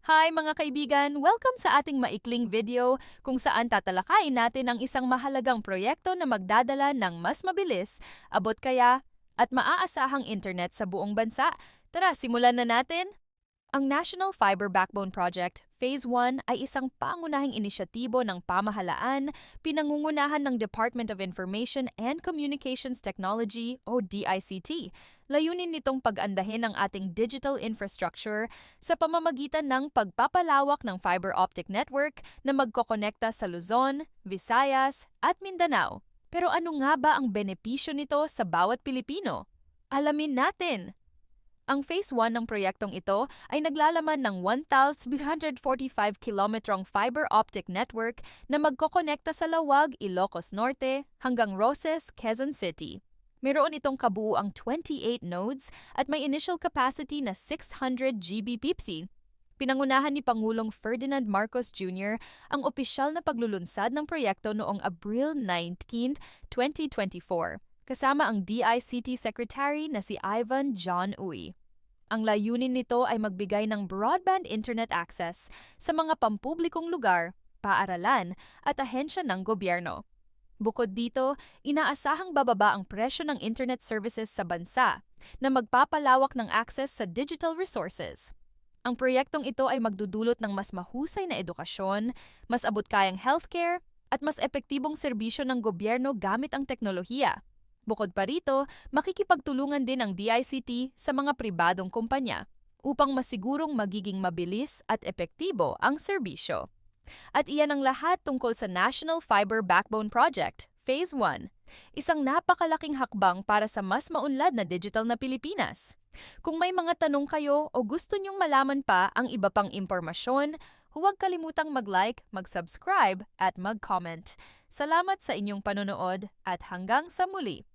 Hi mga kaibigan! Welcome sa ating maikling video kung saan tatalakayin natin ang isang mahalagang proyekto na magdadala ng mas mabilis, abot kaya, at maaasahang internet sa buong bansa. Tara, simulan na natin! Ang National Fiber Backbone Project, Phase 1 ay isang pangunahing inisyatibo ng pamahalaan, pinangungunahan ng Department of Information and Communications Technology o DICT. Layunin nitong pag-andahin ang ating digital infrastructure sa pamamagitan ng pagpapalawak ng fiber optic network na magkokonekta sa Luzon, Visayas at Mindanao. Pero ano nga ba ang benepisyo nito sa bawat Pilipino? Alamin natin! Ang Phase 1 ng proyektong ito ay naglalaman ng 1,345 kilometrong fiber optic network na magkokonekta sa Lawag, Ilocos Norte hanggang Roces, Quezon City. Meron itong kabuuang 28 nodes at may initial capacity na 600 Gbps. Pinangunahan ni Pangulong Ferdinand Marcos Jr. ang opisyal na paglulunsad ng proyekto noong Abril 19, 2024. Kasama ang DICT Secretary na si Ivan John Uy. Ang layunin nito ay magbigay ng broadband internet access sa mga pampublikong lugar, paaralan at ahensya ng gobyerno. Bukod dito, inaasahang bababa ang presyo ng internet services sa bansa na magpapalawak ng access sa digital resources. Ang proyektong ito ay magdudulot ng mas mahusay na edukasyon, mas abot-kayang healthcare at mas epektibong serbisyo ng gobyerno gamit ang teknolohiya. Bukod pa rito, makikipagtulungan din ang DICT sa mga pribadong kumpanya upang masigurong magiging mabilis at epektibo ang serbisyo. At iyan ang lahat tungkol sa National Fiber Backbone Project, Phase 1, isang napakalaking hakbang para sa mas maunlad na digital na Pilipinas. Kung may mga tanong kayo o gusto niyong malaman pa ang iba pang impormasyon, huwag kalimutang mag-like, mag-subscribe at mag-comment. Salamat sa inyong panonood at hanggang sa muli!